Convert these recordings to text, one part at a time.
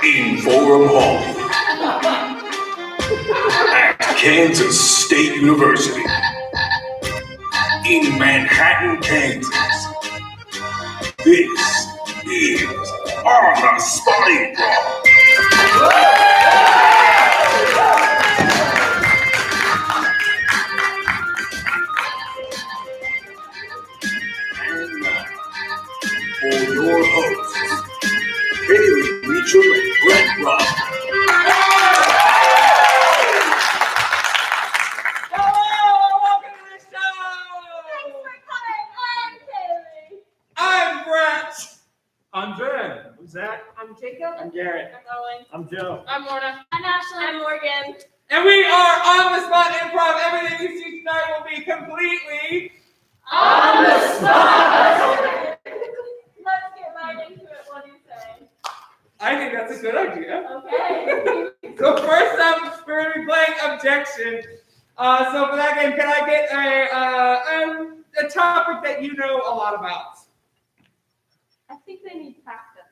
In Forum Hall at Kansas State University in Manhattan, Kansas. This is On the Spotting Ball. And now, for your hosts, Kailey, Mitchell, and Brett Robb. Hello, welcome to the show. Thanks for coming. I'm Kailey. I'm Brett. I'm Ben. I'm Zach. I'm Jacob. I'm Garrett. I'm Owen. I'm Joe. I'm Lorna. I'm Ashley. I'm Morgan. And we are On the Spot Improv. Everything you see tonight will be completely On the spot. Let's get right into it. What do you say? I think that's a good idea. Okay. So first up, we're going to be playing Objection. So for that game, can I get a topic that you know a lot about? I think they need practice.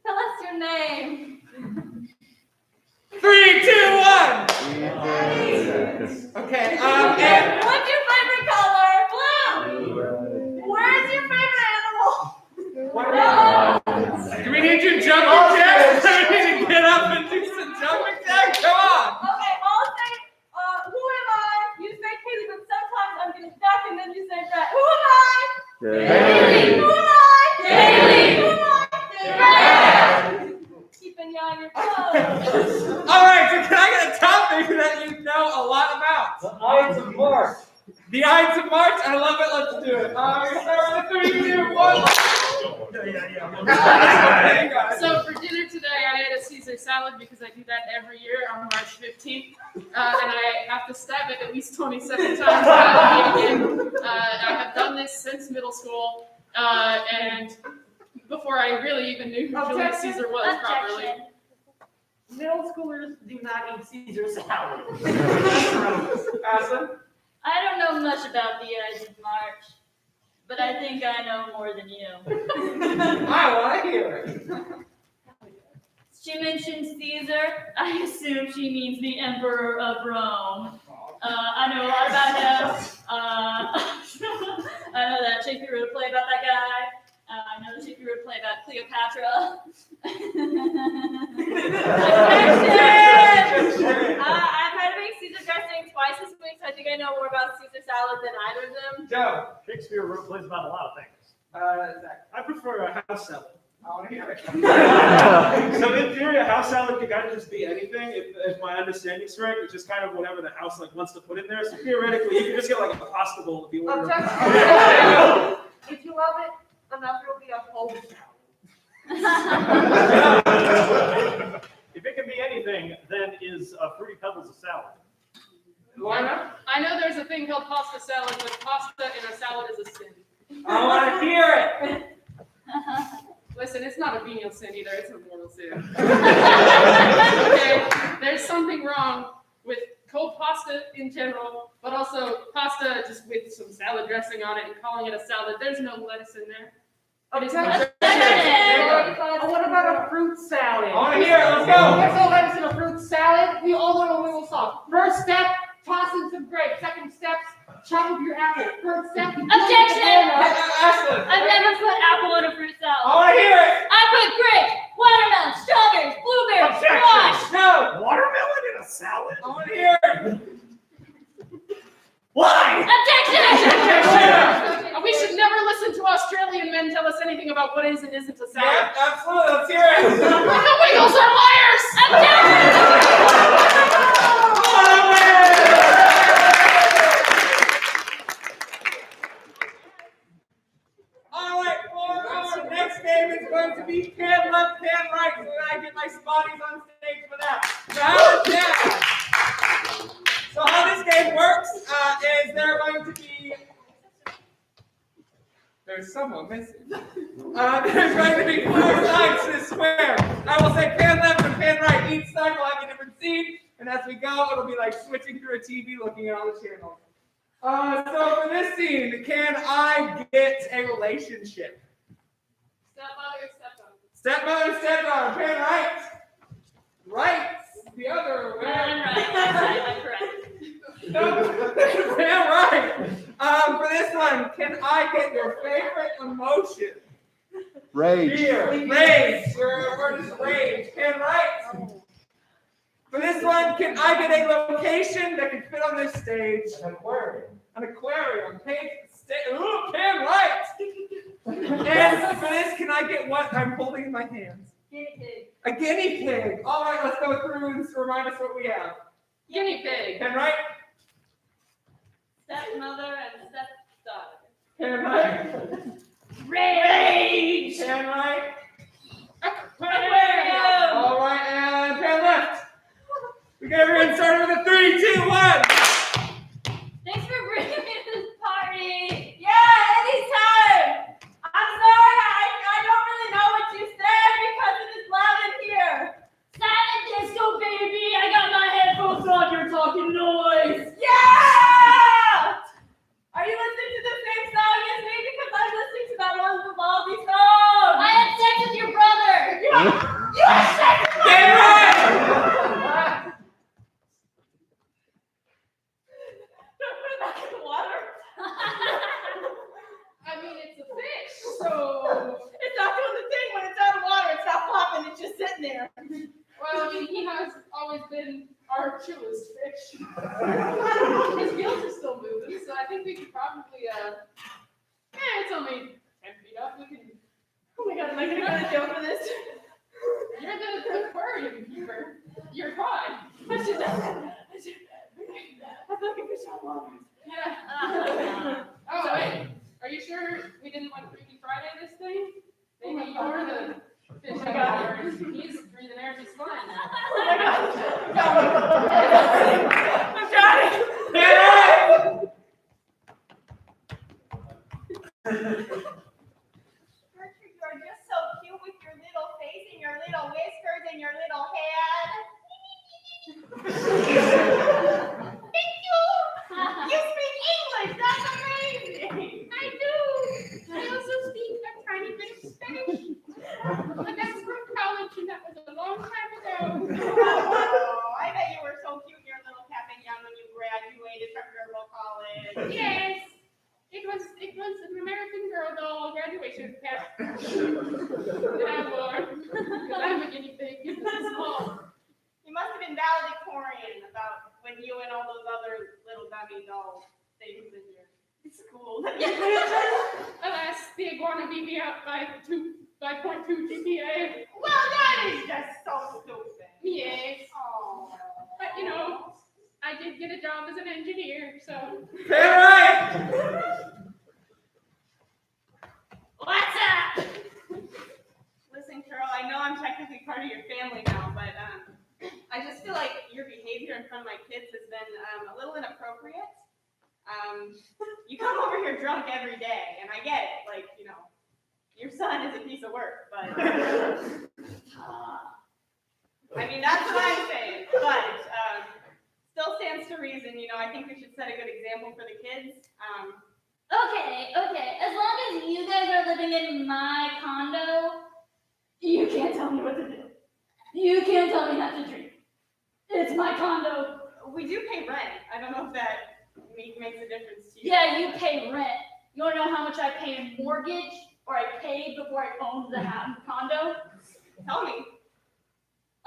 Tell us your name. 3, 2, 1. Okay. And What's your favorite color? Blue. Where's your favorite animal? No. do we need you jumping jacks? Do we need to get up and do some jumping jacks? Come on. Okay, I'll say, who am I? You say Kailey, but sometimes I'm going to duck and then you say Brett. Who am I? Kailey. Who am I? Kailey. Who am I? Brett. Keeping you on your toes. All right, so can I get a topic that you know a lot about? The Ides of March. The Ides of March? I love it. Let's do it. We're going to start with 3, 2, 1. Okay, guys. So for dinner today, I ate a Caesar salad because I do that every year on March 15th, and I have to stab it at least 27 times without eating it. I have done this since middle school, and before I really even knew who Julius Caesar was properly. Middle schoolers do not eat Caesar salad. Aslan? I don't know much about the Ides of March, but I think I know more than you. I want to hear it. She mentioned Caesar. I assume she means the Emperor of Rome. I know a lot about him. I know that Shakespeare wrote a play about that guy. I know that Shakespeare wrote a play about Cleopatra. I've had to make Caesar dressing twice this week, so I think I know more about Caesar salad than either of them? Joe. Shakespeare wrote plays about a lot of things. Zach. I prefer a house salad. I want to hear it. So in theory, a house salad can kind of just be anything, if my understanding's right, which is kind of whatever the house wants to put in there. So theoretically, you can just get like a pasta bowl if you order. Objection. If you love it enough, it'll be a whole salad. If it can be anything, then is Fruity Pebbles a salad? Lorna? I know there's a thing called pasta salad, but pasta in a salad is a sin. I want to hear it. Listen, it's not a venial sin either, it's a mortal sin. Okay, there's something wrong with cold pasta in general, but also pasta just with some salad dressing on it and calling it a salad. There's no lettuce in there. Objection. Objection. What about a fruit salad? I want to hear it. Let's go. There's no lettuce in a fruit salad. We all know the little sauce. First step, toss in some grapes. Second step, chop up your apple. Third step, Objection. Ashley. I've never put apple in a fruit I salad. want to hear it. I put grape, watermelon, strawberries, blueberries, Objection. squash. No. Watermelon in a salad? I want to hear it. Why? Objection. We should never listen to Australian men tell us anything about what is and isn't a salad. Yep, absolutely. Let's hear it. The Wiggles are liars! All right, for our next game is going to be can left, can right, so that I get my spotties on stage for that. So how is that? So how this game works is there are going to be. There's someone missing. There's going to be 4 sides to this square. I will say pan left and pan right. Each side will have a different scene, and as we go, it'll be like switching through a TV, looking at all the channels. So for this scene, can I get a relationship? Stepmother, stepmother. Stepmother, stepmother, pan right. Right, the other way. I'm correct. No, pan right. For this one, can I get your favorite emotion? Rage. Fear, rage. Your word is rage. Pan right. For this one, can I get a location that can fit on this stage? An aquarium. An aquarium. Pan right. And for this, can I get what I'm holding in my hands? Guinea pig. A guinea pig. All right, let's go through and remind us what we have. Guinea pig. Pan right. Stepmother and stepdaughter. Pan right. Rage. Pan right. Aquarium. All right, and pan left. We got everyone started with a 3, 2, 1. Thanks for bringing me to this party. Yeah, anytime. I'm sorry, I don't really know what you said because it is loud in here. Silent disco, baby. I got my headphones on. You're talking noise. Yeah. Are you listening to the same song as me? Because I'm listening to that one Vivaldi song. I had sex with your brother. You had sex with my brother. Don't put it back in the water. I mean, it's a fish, so. It's not doing the thing when it's out of water. It's not popping. It's just sitting there. Well, I mean, he has always been our chillest fish. His gills are still moving, so I think we could probably, it's only 10 feet up. We can. Oh my god, am I gonna go to jail for this? You're the aquarium keeper. You're fine. I should I feel like a fish out of water. Yeah. Oh, wait. Are you sure we didn't want Freaky Friday this thing? Maybe you're the fish out of water. And he's breathing air just fine. Oh my god. I'm trying. Gertrude, you are just so cute with your little face and your little whiskers and your little head. Thank you. You speak English. That's amazing. I do. I also speak a tiny bit of Spanish. But that's from college, and that was a long time ago. Oh, I bet you were so cute in your little cap and gown when you graduated from Gerbil College. Yes. It was an American Girl doll graduation cap that I wore. Because I'm a guinea pig. It's small. You must have been valedictorian about when you and all those other little dummy dolls stayed school that you mentioned? Alas, the iguana beat me out by 0.2 GPA. Well, that is just so stupid. Yes. Oh. But you know, I did get a job as an engineer, so. Pan right. What's up? Listen, Carol, I know I'm technically part of your family now, but I just feel like your behavior in front of my kids has been a little inappropriate. You come over here drunk every day, and I get it. Like, you know, your son is a piece of work, but I mean, that's what I'm saying. But still stands to reason. You know, I think we should set a good example for the kids. Okay. As long as you guys are living in my condo, you can't tell me what to do. You can't tell me not to drink. It's my condo. We do pay rent. I don't know if that makes a difference to you. Yeah, you pay rent. You want to know how much I pay in mortgage, or I paid before I owned the condo? Tell me.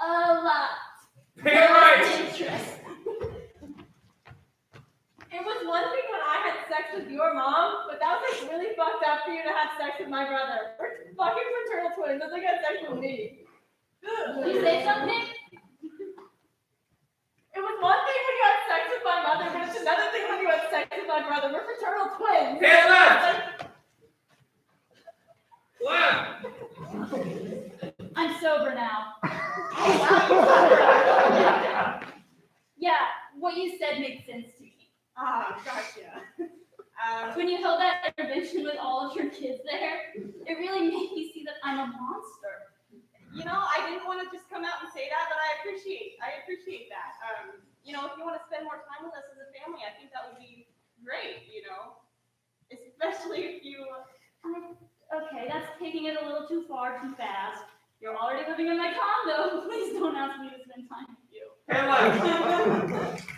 A lot. Pan right. Interest. It was one thing when I had sex with your mom, but that was like really fucked up for you to have sex with my brother. We're fucking fraternal twins. That's like had sex with me. You say something? It was one thing when you had sex with my mother, but it's another thing when you had sex with my brother. We're fraternal twins. Pan left. Left. I'm sober now. Yeah, what you said makes sense to me. Ah, gotcha. When you held that intervention with all of your kids there, it really made me see that I'm a monster. You know, I didn't want to just come out and say that, but I appreciate that. You know, if you want to spend more time with us as a family, I think that would be great, you know, especially if you... Okay, that's taking it a little too far, too fast. You're already living in my condo. Please don't ask me to spend time with you. Pan left.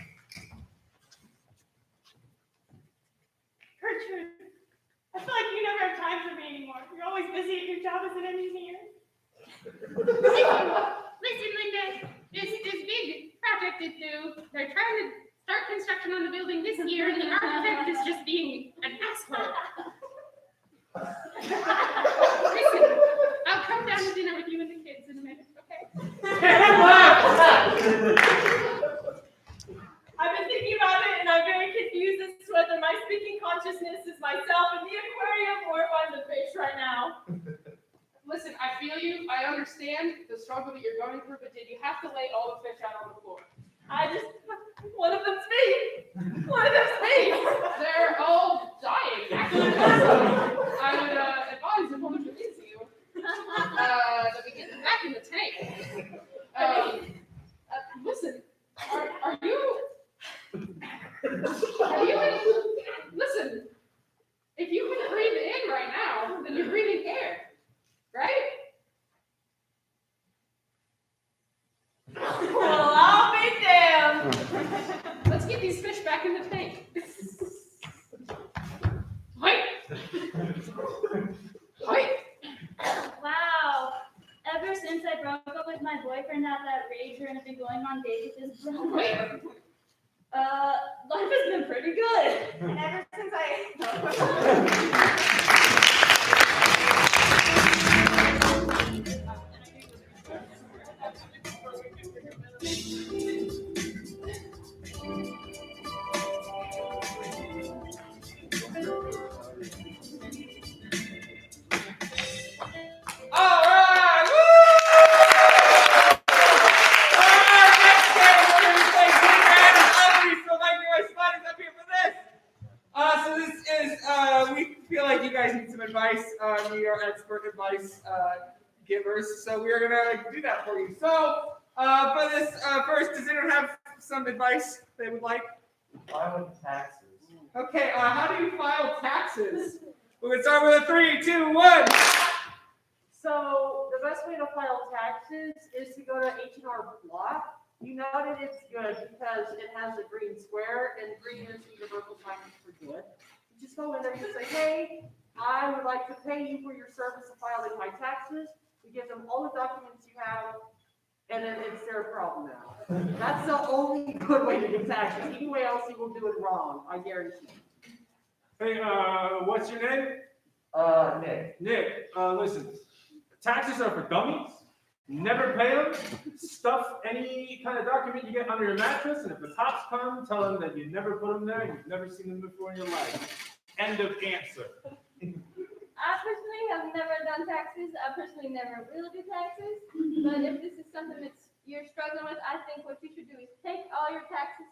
Gertrude, I feel like you never have time for me anymore. You're always busy at your job as an engineer. Listen, Linda, this big project is due. They're trying to start construction on the building this year, and the architect is just being an asshole. Listen, I'll come down to dinner with you and the kids in a minute, okay? Pan left. I've been thinking about it, and I'm very confused as to whether my speaking consciousness is myself in the aquarium or if I'm the fish right now. Listen, I feel you. I understand the struggle that you're going through, but did you have to lay all the fish out on the floor? One of them's me. One of them's me. They're all dying, actually. I would advise if one of them is you, that we get them back in the tank. Listen, are you listen, if you can breathe in right now, then you're breathing air, right? Well, I'll be damned. Let's get these fish back in the tank. Wait. Wow. Ever since I broke up with my boyfriend at that rager and have been going on dates with his brother, life has been pretty good. And ever since All right. Woo! All right, next game we're going to play Big Bad and Ugly. So like my Spotty's up here for this. So this is we feel like you guys need some advice. We are expert advice givers, so we are gonna do that for you. So for this first, does anyone have some advice they would like? Filing taxes. Okay, how do you file taxes? We're gonna start with a 3, 2, 1. So the best way to file taxes is to go to H&R Block. You know that it's good because it has a green square, and green is universal taxes for good. You just go in there and you say, hey, I would like to pay you for your service of filing my taxes. We give them all the documents you have, and then it's their problem now. That's the only good way to do taxes. Any way else you will do it wrong, I guarantee you. Hey, what's your name? Nick. Nick, listen, taxes are for dummies. Never pay them. Stuff any kind of document you get under your mattress, and if the cops come, tell them that you never put them there and you've never seen them before in your life. End of answer. I personally have never done taxes. I personally never will do taxes. But if this is something that you're struggling with, I think what you should do is take all your taxes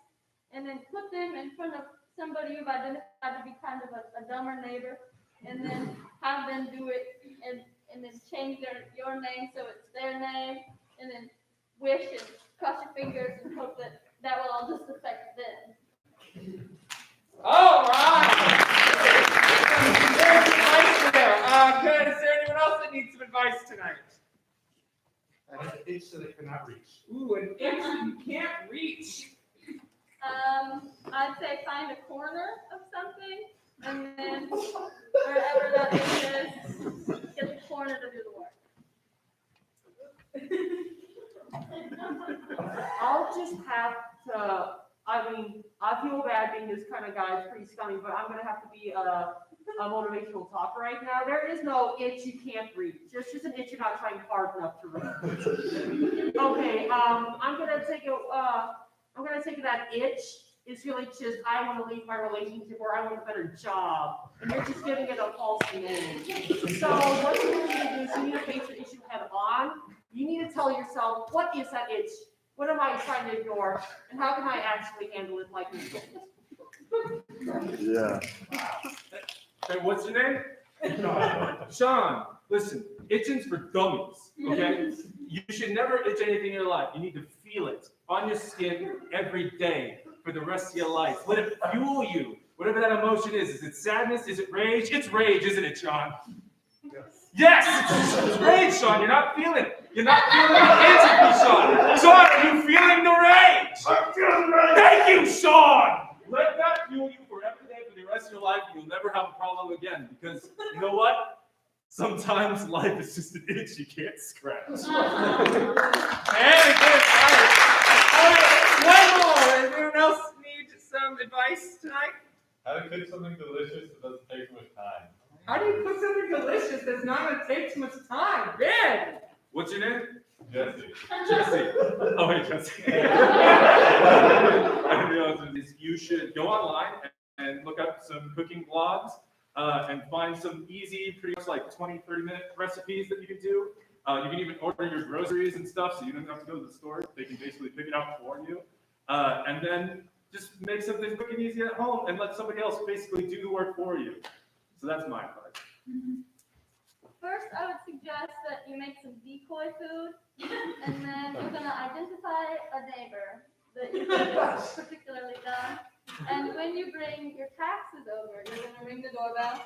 and then put them in front of somebody you've identified to be kind of a dumber neighbor, and then have them do it and then change your name so it's their name, and then wish and cross your fingers and hope that will all just affect them. All right. There's advice there. Good. Is there anyone else that needs some advice tonight? I have an itch that I cannot reach. Ooh, an itch that you can't reach. I'd say find a corner of something, and then wherever that itch is, get the corner to do the work. I'll just have to, I mean, I feel bad being this kind of guy, it's pretty scummy, but I'm gonna have to be a motivational talker right now. There is no itch you can't reach. There's just an itch you're not trying hard enough to reach. Okay, I'm gonna take that itch. It's really just, I want to leave my relationship, or I want a better job, and you're just giving it a false name. So what you need to do is you need to face the issue head on. You need to tell yourself, what is that itch? What am I trying to ignore? And how can I actually handle it like this? Yeah. Hey, what's your name? Sean. Listen, itching's for dummies, okay? You should never itch anything in your life. You need to feel it on your skin every day for the rest of your life. Let it fuel you. Whatever that emotion is. Is it sadness? Is it rage? It's rage, isn't it, Sean? Yes, it's rage, Sean. You're not feeling it. You're not feeling it. Answer me, Sean. Sean, are you feeling the rage? I'm feeling right. Thank you, Sean. Let that fuel you for every day for the rest of your life, and you'll never have a problem again. Because you know what? Sometimes life is just an itch you can't scratch. And good. All right, one more. Does anyone else need some advice tonight? How to cook something delicious that doesn't take too much time. How do you cook something delicious that's not going to take too much time? Ben! What's your name? Jesse. Jesse. Oh, wait, Jesse. You should go online and look up some cooking blogs and find some easy, pretty much like 20, 30-minute recipes that you can do. You can even order your groceries and stuff, so you don't have to go to the store. They can basically pick it out for you. And then just make something quick and easy at home and let somebody else basically do the work for you. So that's my advice. First, I would suggest that you make some decoy food, and then you're gonna identify a neighbor that you think is particularly dumb. And when you bring your taxes over, you're gonna ring the doorbell.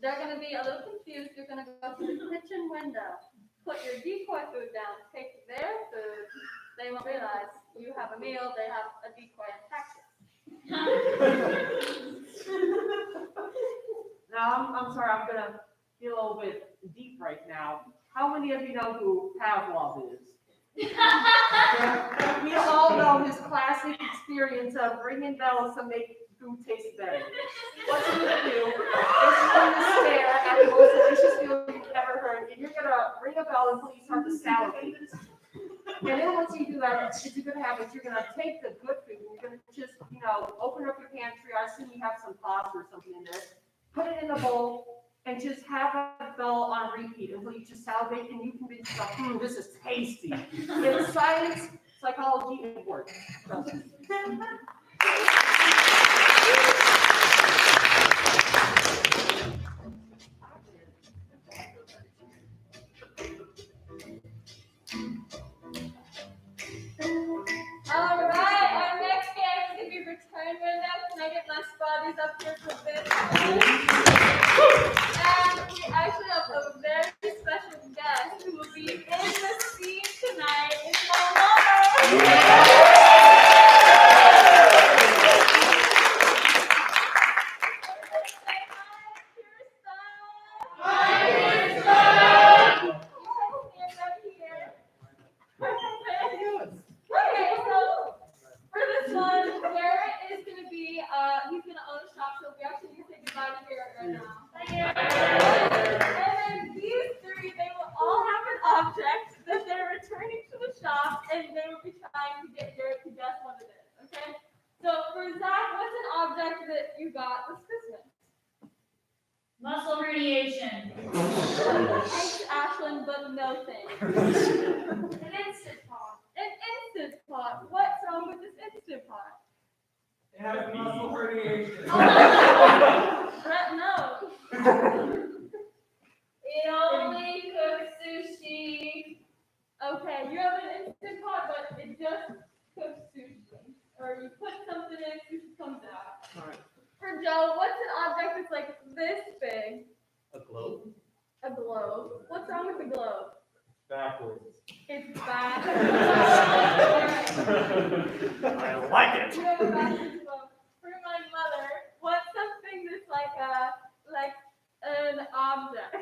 They're gonna be a little confused. You're gonna go to the kitchen window, put your decoy food down, take their food. They won't realize you have a meal. They have a decoy and taxes. Now, I'm sorry, I'm gonna get a little bit deep right now. How many of you know who Pavlov is? We all know his classic experience of ringing bells to make food taste better. What you're gonna do is you're gonna stare at the most delicious meal you've ever heard, and you're gonna ring a bell until you start to salivate. And then once you do that, it's a good habit. You're gonna take the good food and you're gonna just, open up your pantry. I assume you have some pasta or something in there. Put it in a bowl and just have that bell on repeat until you just salivate and you convince yourself, this is tasty. It's science, psychology, and it works. Trust me. All right, our next game is gonna be return window. Can I get my spotties up here for a bit? And we actually have a very special guest who will be in the scene tonight. It's my mother. Bye now. And then these three, they will all have an object that they're returning to the shop, and they will be trying to get Garrett to guess what it is. Okay? So for Zach, what's an object that you got this Christmas? Muscle herniation. Thanks, Ashlyn, but no thanks. An instant pot. An Instant Pot. What's wrong with this Instant Pot? It has muscle herniation. Brett, no. It only cooks sushi. Okay, you have an Instant Pot, but it just cooks sushi. Or you put something in, sushi comes out. Alright. For Joe, what's an object that's like this big? A globe? A globe. What's wrong with the globe? Backwards. It's back. I like it. You have a backwards globe. For my mother, what's something that's like an object?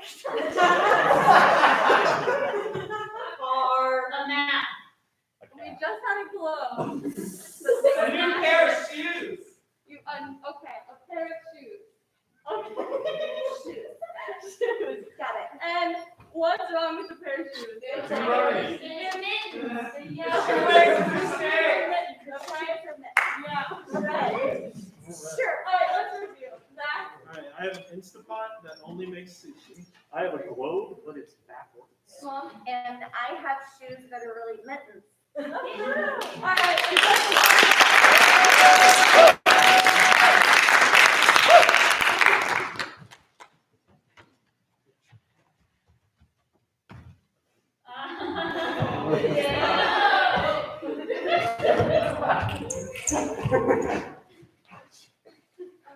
A map. We just had a globe. A new pair of shoes. Okay, a pair of shoes. Okay. Shoes. Got it. And what's wrong with the pair of shoes? It's running. They're mittens. Yeah. Shoelaces are staying. Yeah. Right. Sure. All right, let's review. Zach. Alright, I have an Instapot that only makes sushi. I have a globe, but it's backwards. Mom. And I have shoes that are really mittens. All right.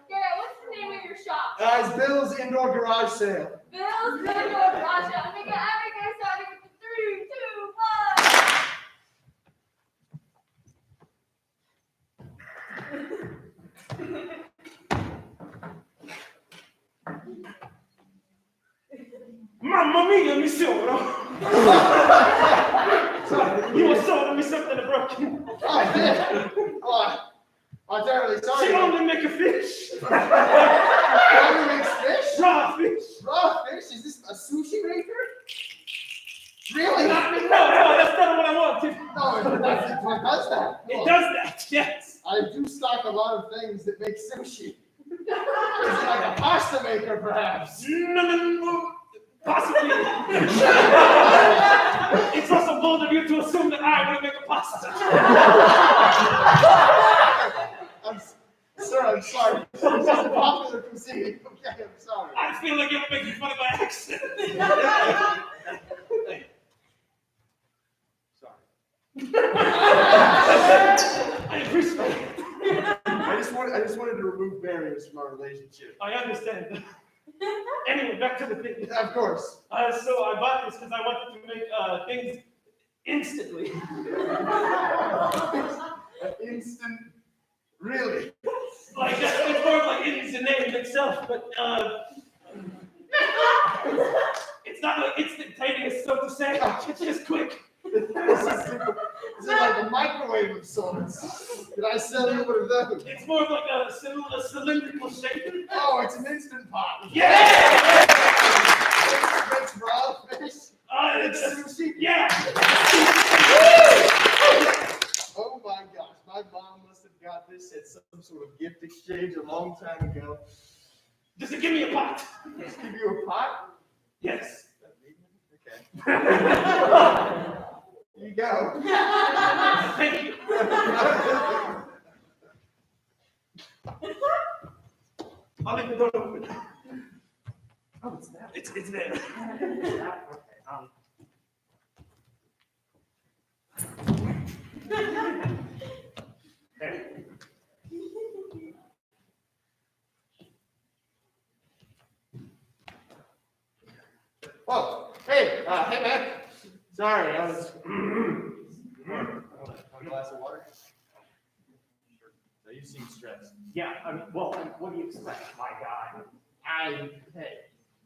Garrett, what's the name of your shop? It's Bill's Indoor Garage Sale. Bill's Video Garage. Let me get everything starting with the 3, 2, 1. Mamma mia, mi sono! You were sold me something broken. Oh, I did. Oh, I'm terribly sorry. She only make a fish. Only makes fish? Raw fish. Raw fish? Is this a sushi maker? Really? No, that's not what I wanted. No, what does that? It does that, yes. I do stock a lot of things that make sushi. Is it like a pasta maker, perhaps? No. Possibly. It's also bold of you to assume that I would make a pasta. Sir, I'm sorry. It's just a popular cuisine. Okay, I'm sorry. I feel like you're making fun of my accent. Sorry. I appreciate it. I just wanted to remove barriers from our relationship. I understand. Anyway, back to the thing. Of course. So I bought this because I wanted to make things instantly. An instant, really? Like it's more like it is the name itself, but it's not like instantaneous, so to say. It's just quick. Is it like a microwave of sorts? Did I sell you one of those? It's more of like a cylindrical shape. Oh, it's an instant pot. Yeah! It makes raw fish. It's sushi. Yeah! Oh my gosh, my mom must have got this at some sort of gift exchange a long time ago. Does it give me a pot? Just give you a pot? Yes. Okay. Here you go. Thank you. I'll leave the door open. Oh, it's that. It's there. There. Whoa, hey man. Sorry, I was. A glass of water? So you seem stressed. Yeah, what do you expect, my guy? Hey.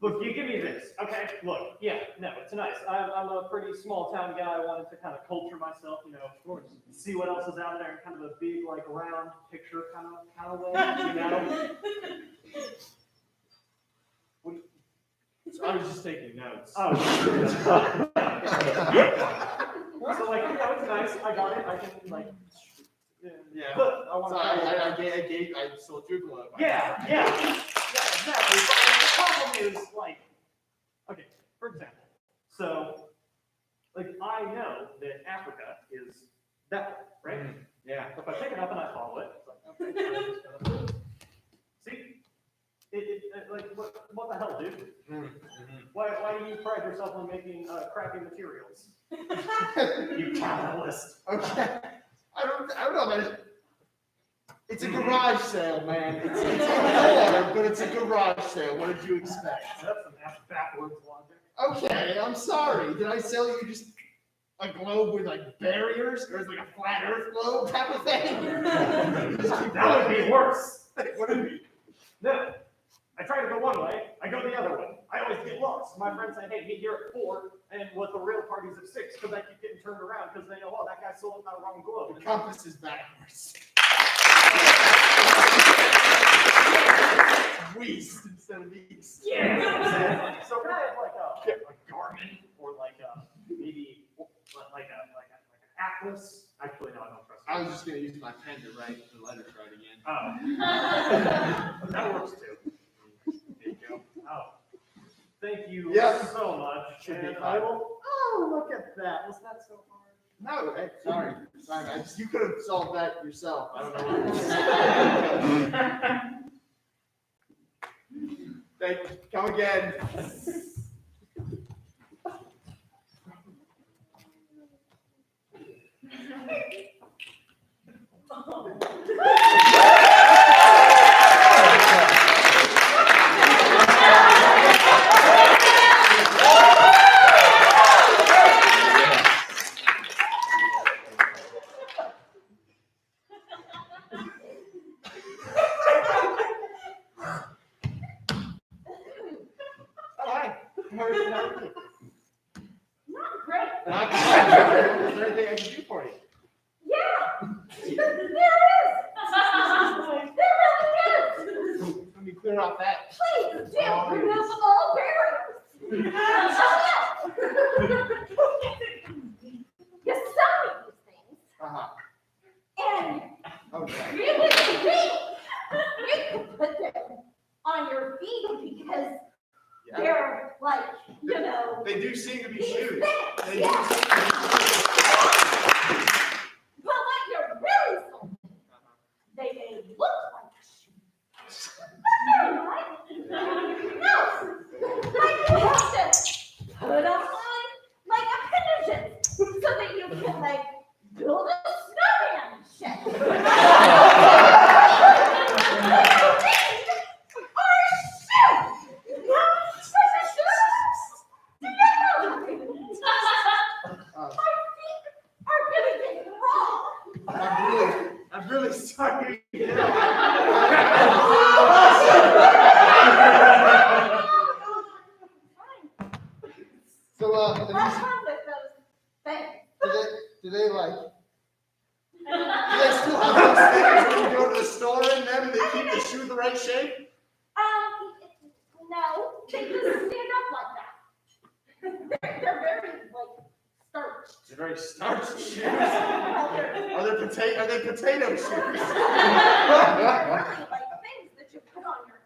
Look, you give me this, okay? Look, yeah, no, it's nice. I'm a pretty small town guy. I wanted to kind of culture myself, of course, see what else is out there in kind of a big, like, round picture kind of way, I was just taking notes. Oh. So like, yeah, it's nice. I got it. I can like. Yeah. I want So I sold you a glove. Yeah, exactly. But the problem is like, okay, for example, so like I know that Africa is that way, right? Yeah. So if I pick it up and I follow it, it's like, okay. See, like what the hell, dude? Why do you pride yourself on making crappy materials? You capitalist. Okay. I don't know, man. It's a garage sale, man. It's a war, but it's a garage sale. What did you expect? That's some backwards logic. Okay, I'm sorry. Did I sell you just a globe with like barriers, or is it like a flat Earth globe type of thing? That would be worse. What do you mean? No, I try to go one way, I go the other way. I always get lost. My friends say, hey, meet here at 4, and what the real party's at 6, because I keep getting turned around because they know, oh, that guy sold my wrong globe. The compass is backwards. West instead of east. Yeah. So can I have like a Garmin or like maybe like an Atlas? Actually, no, I don't trust. I was just gonna use my pen to write the letters right again. Oh. That works too. There you go. Oh. Thank you so much. Should be And fine. I will. Oh, look at that. Was that so hard? No, hey, sorry. You could have solved that yourself. I don't know. Thank you. Come again. Not great. Is there anything I can do for you? Yeah. There really is. Let me clear off that. Please do remove all barriers. You sell me these things, and Okay. you can put them on your feet because they're like, They do seem to be shoes. They do yeah. seem to be shoes. But what you're really sold me, they may look like shoes, but they're not. No, like you have to put them on like a condition so that you can like build a snowman shed. I'm really sorry. So, What's wrong with those things? do they like? Do they still have those things when you go to the store in them and they keep the shoe the right shape? No, they just stand up like that. They're very like starched. They're very starched shoes. Are they potato shoes? Like things that you put on your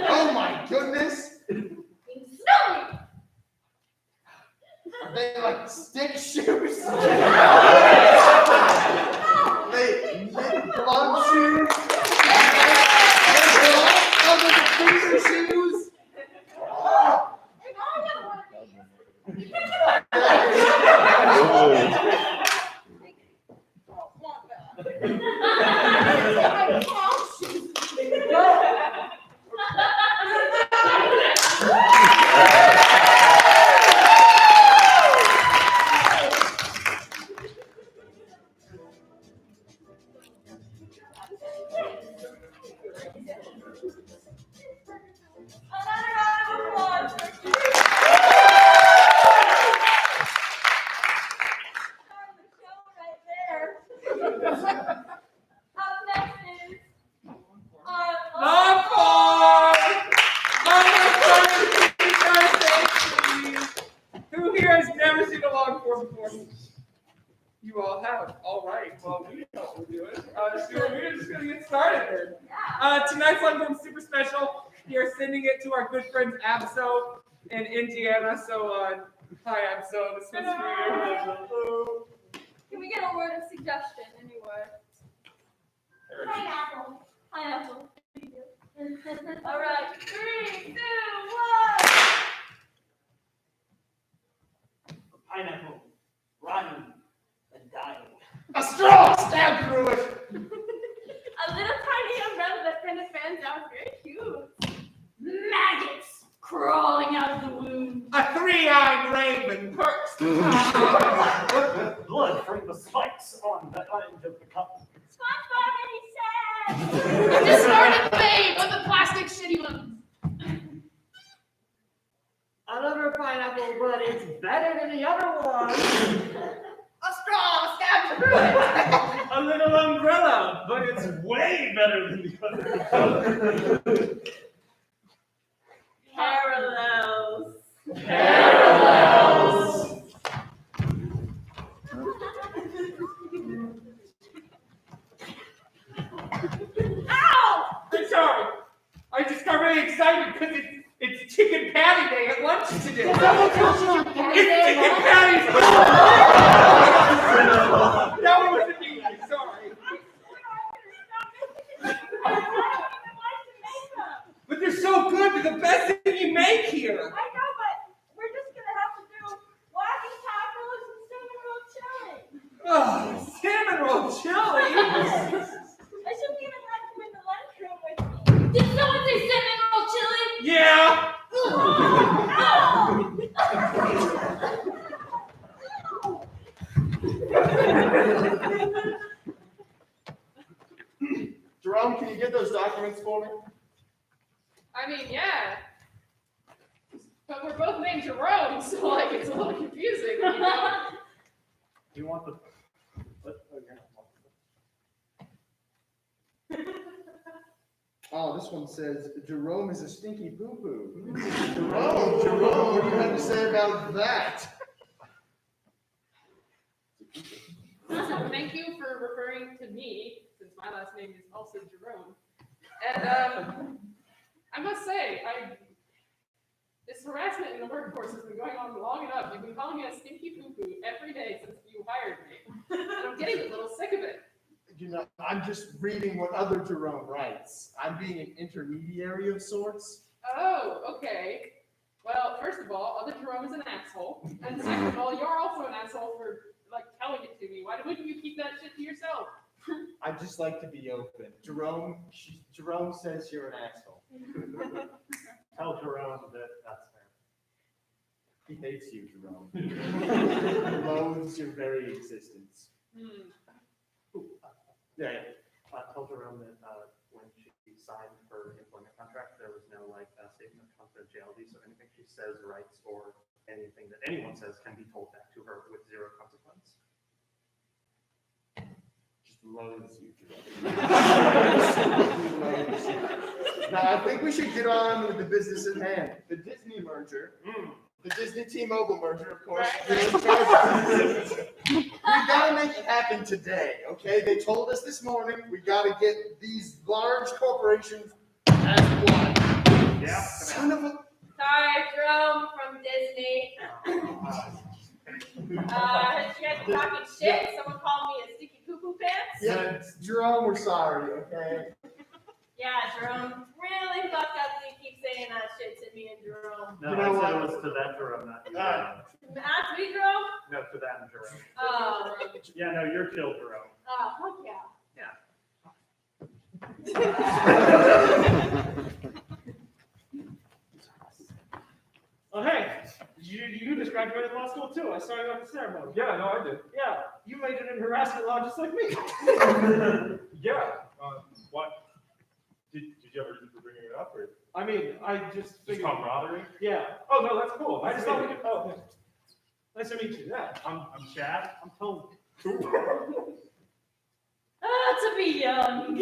Oh my goodness! snowman. Are they like stick shoes? They glove shoes? Oh, they're finger shoes? And I have one of these. got something super special. We are sending it to our good friends Abso in Indiana. So, hi Abso, this one's for you. Can we get a word of suggestion anywhere? Pineapple. Pineapple. All right, 3, 2, 1. Pineapple, rotten and dying. A straw stabbed through it. A little tiny umbrella that kind of fans out. Very cute. Maggots crawling out of the wound. A three-eyed raven perched. Blood from the spikes on the end of the cup. SpongeBob and he's sad. A discarded babe with the plastic shitty ones. Another pineapple, but it's better than the other one. A straw stabbed through it. A little umbrella, but it's way better than the other. Parallels. Parallels. Ow! I'm sorry. I just got really excited because it's chicken patty day at lunch today. It's chicken patties. That one wasn't me. I'm sorry. But they're so good. They're the best thing you make here. I know, but we're just gonna have to do wacky tacos and cinnamon roll chili. Oh, cinnamon roll chili. I shouldn't even have them in the lunchroom with me. Did someone say cinnamon roll chili? Yeah. Jerome, can you get those documents for me? I mean, yeah. But we're both named Jerome, so like it's a little confusing, you know? You want the. What? Oh, you're not. Oh, this one says Jerome is a stinky poo-poo. Jerome, what do you have to say about that? Thank you for referring to me, since my last name is also Jerome. And I must say, this harassment in the workforce has been going on long enough. You've been calling me a stinky poo-poo every day since you hired me. And I'm getting a little sick of it. You know, I'm just reading what other Jerome writes. I'm being an intermediary of sorts. Oh, okay. Well, first of all, other Jerome is an asshole. And second of all, you're also an asshole for, like, telling it to me. Why wouldn't you keep that shit to yourself? I just like to be open. Jerome says you're an asshole. Tell Jerome that that's fair. He hates you, Jerome. He loathes your very existence. Yeah. Tell Jerome that when she signed her employment contract, there was no like statement of confidentiality, so anything she says, writes, or anything that anyone says can be told back to her with zero consequence. Just loathes you, Jerome. Now, I think we should get on with the business at hand. The Disney merger. The Disney T-Mobile merger, of course. Right. We gotta make it happen today, okay? They told us this morning we gotta get these large corporations as one. Yeah. Son of a... Sorry, Jerome from Disney. You guys are talking shit. Someone called me a sticky poo-poo pants. Yeah, Jerome, we're sorry, okay? Yeah, Jerome really fucked up that you keep saying that shit to me and Jerome. No, You know I said what? it was to that Jerome, not you. Ask me, Jerome? No, to that Jerome. Oh, Yeah, no, you're chill, Jerome. fuck yeah. Oh, hey, you just graduated law school too. I saw you at the ceremony. Yeah, no, I did. Yeah, you majored in harassment law just like me. Yeah. What? Did you ever reason for bringing it up, or I mean, I just just figured. camaraderie? Yeah, Oh no, that's cool. I just thought we meeting could. Oh, nice to meet you. Yeah, I'm Chad. I'm Tony. To be young.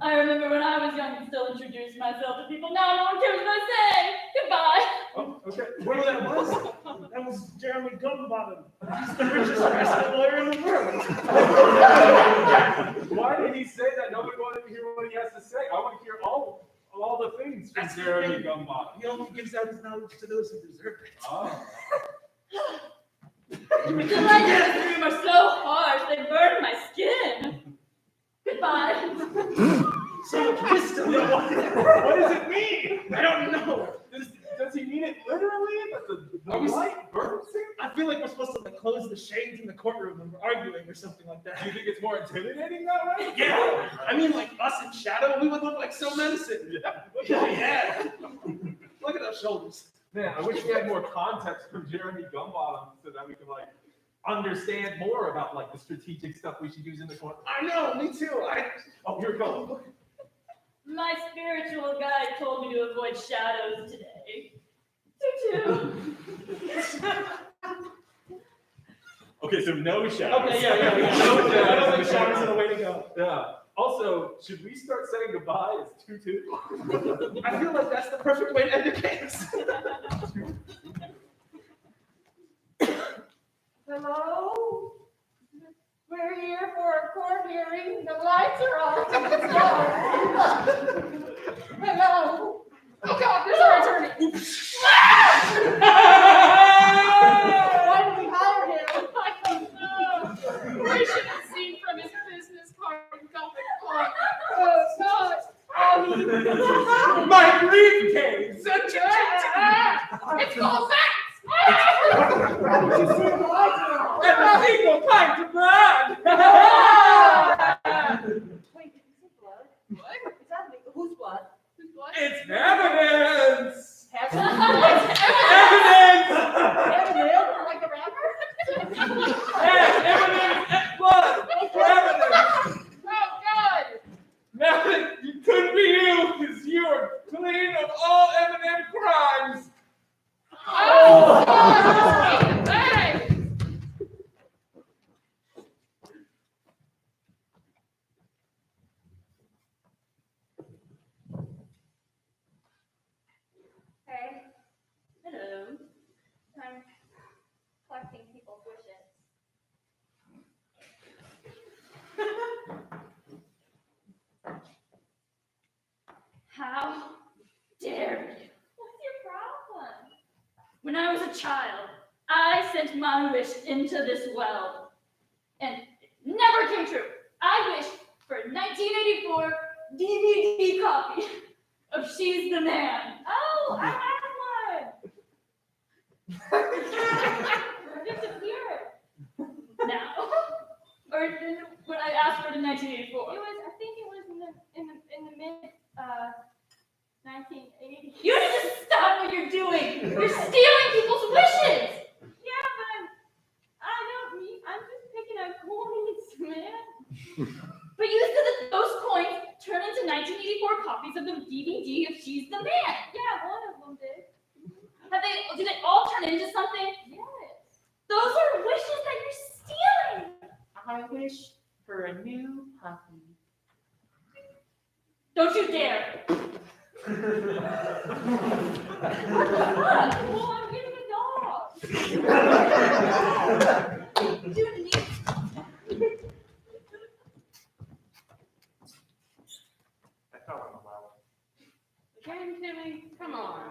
I remember when I was young and still introduced myself to people. Now no one cares what I say. Goodbye. Oh, okay. Whoever that was Jeremy Gumbotham. He's the richest harassment lawyer in the world. Why did he say that? Nobody wanted to hear what he has to say. I want to hear all the things from Jeremy Gumbottom. He only gives out his knowledge to those who deserve it. Oh. The lights in this room are so harsh, they burn my skin. Goodbye. So much wisdom. What does it mean? I don't know. Does he mean it literally? That the light burns him? I feel like we're supposed to like close the shades in the courtroom and we're arguing or something like that. Do you think it's more intimidating that way? Yeah. I mean, like us in shadow, we would look like so menacing. Yeah. Look at those shoulders. Man, I wish we had more context from Jeremy Gumbottom so that we could like understand more about like the strategic stuff we should use in the court. I know, me too. Oh, here it comes. My spiritual guide told me to avoid shadows today. Toot Okay, so no shadows. Okay, yeah. No shadows. I don't think shadows are the way to go. Yeah. Also, should we start saying goodbye as toot? I feel like that's the perfect way to end the case. Hello? We're here for a court hearing. The lights are on. Hello? Oh God, there's our attorney. Why did we hire him? I don't know. I should have seen from his business card and felt it. Oh, God. My briefcase! It's called that. And a single pint of blood! Wait, did you say blood? What? Is that whose blood? Whose blood? It's evidence! Evidence? Evidence! Like the rapper? Yes, evidence! Blood! Evidence! Oh God! Now that you couldn't be you, because you are clean of all Eminem crimes! Oh God! Hey! Hey, Hello. I'm collecting people's wishes. How dare you? What's your problem? When I was a child, I sent my wish into this well, and it never came true. I wished for a 1984 DVD copy of She's the Man. Oh, I have one. Just a beer. Now, or when I asked for it in 1984. I think it was in the mid 1980s. You need to stop what you're doing. You're stealing people's wishes. Yeah, but I'm just picking up coins, man. But you said that those coins turn into 1984 copies of the DVD of She's the Man. Yeah, one of them did. Do they all turn into something? Yes. Those are wishes that you're stealing. I wish for a new puppy. Don't you dare. Well, I'm getting a dog. Do it neat. I fell in the well. Again, Timmy, come on.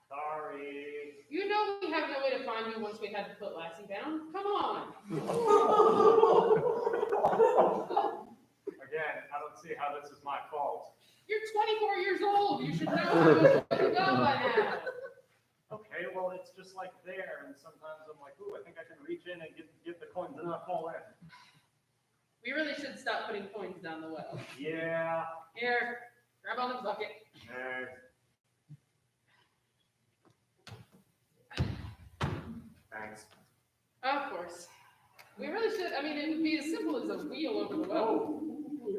Sorry. You know we have no way to find you once we had to put Lassie down. Come on. Again, I don't see how this is my fault. You're 24 years old. You should know how to go by now. Okay, well, it's just like there, and sometimes I'm like, ooh, I think I can reach in and get the coins and not fall in. We really should stop putting coins down the well. Yeah. Here, grab on the bucket. Thanks. Of course. We really should. I mean, it would be as simple as a wheel over the well.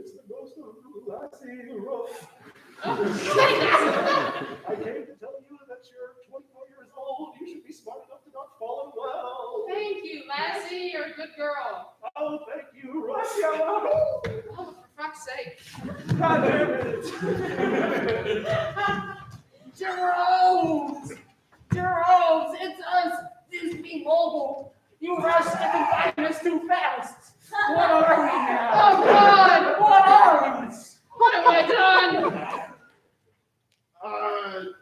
It's the ghost of Lassie Ruff. Oh, I came to tell you that you're 24 years old. You should be smart enough to not fall in well. thank you, Lassie. You're a good girl. Oh, thank you, Russia. Oh, for fuck's sake. God damn it. Jerome, it's us, Disney Mobile. You rushed to confine us too fast. What are we now? Oh God! What are we? What have I done?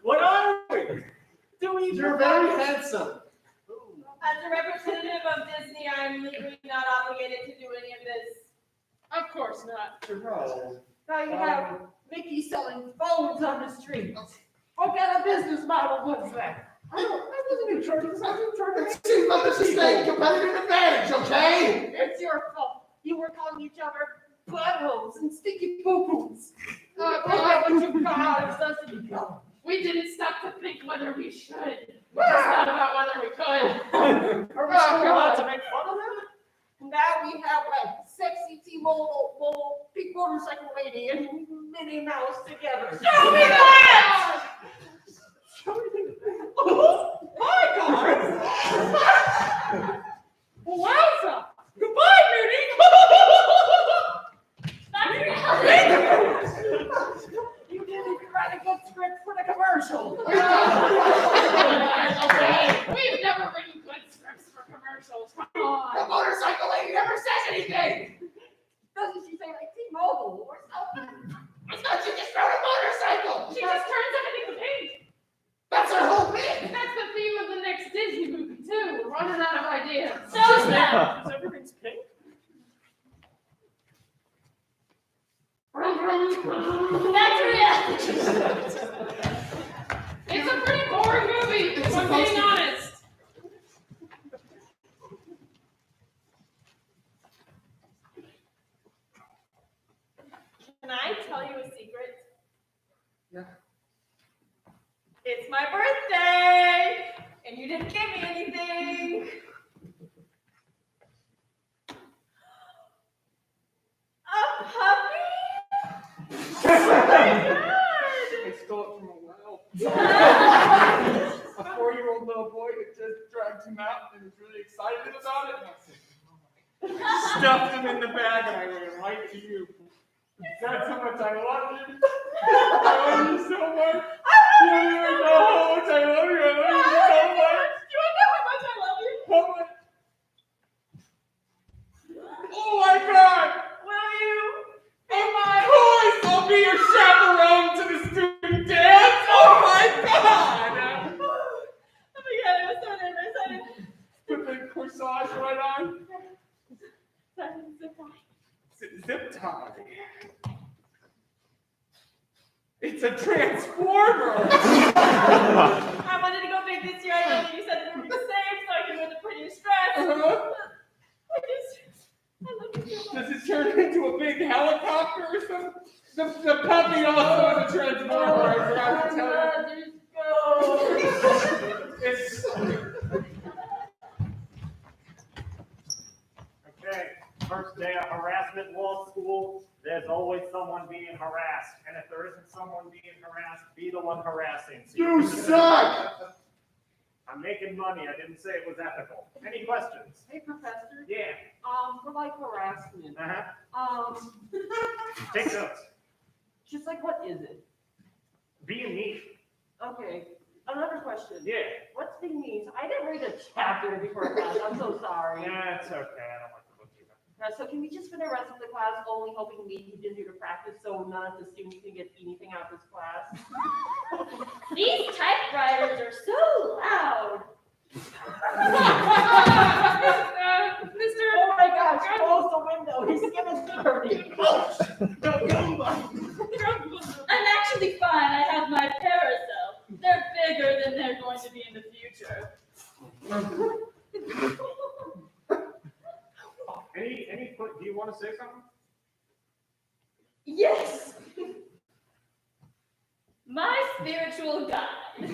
What are we? You're very handsome. As a representative of Disney, I'm legally not obligated to do any of this. Of course not. No. Now you have Mickey selling phones on the street. What kind of business model was that? I wasn't in charge of this. I was in charge of It seems like this is a competitive advantage, okay? It's your fault. You were calling each other buttholes and stinky poo-poos. Oh Look God! at what you got us to become. We didn't stop to think whether we should. We just thought about whether we could. Are we still allowed to make fun of them? Now we have like sexy T-Mobile pink motorcycle lady and Minnie Mouse together. Show me that! My God! Wowza! Goodbye, Minnie! That's reality. You didn't even write a good script for the commercial. Okay. We've never written good scripts for commercials. Come The on. motorcycle lady never says anything. Doesn't she say like T-Mobile or something? I thought she just rode a motorcycle. She just turns everything pink. That's her whole thing. That's the theme of the next Disney movie too. We're running out of ideas. So sad. Everything's pink. That's reality. It's a pretty boring movie, if I'm being honest. Can I tell you a secret? Yeah. It's my birthday, and you didn't give me anything. A puppy? Oh I stole it from a well. A 4-year-old little boy that just dragged him out and was really excited about it. And I said, stuffed him in the bag and I went right to you. That's how much I love you. I love you so much. You don't even know how much I love you. I love you so much. Do you know how much I love you? How much? Oh my God! Will you? Of course, I'll be your chaperone to the student dance. Oh my God! Oh my God, I was so nervous. Put the corsage right on. Zip tie. Zip tie. It's a transformer. I wanted to go big this year. I know that you said it would be the same, so I can wear the prettiest dress. I love you so much. Does it turn into a big helicopter or something? The puppy also is a transformer. I forgot to tell you. It's Okay, first day of harassment law school, there's always someone being harassed. And if there isn't someone being harassed, be the one harassing. So You suck! I'm making money. I didn't say it was ethical. Any questions? Hey, Professor. Yeah. For like harassment. Uh-huh. Take notes. Just like what is it? Being mean. Okay. Another question. Yeah. What's being mean? I didn't read a chapter before class. I'm so sorry. Yeah, it's okay. I don't like the book either. So can we just spend the rest of the class only hoping we continue to practice so none of the students can get anything out of this class? These typewriters are so loud. Mr. Oh my gosh, close the window. He's giving 30. I'm actually fine. I have my parasol. They're bigger than they're going to be in the future. Do you want to say something? Yes. My spiritual guide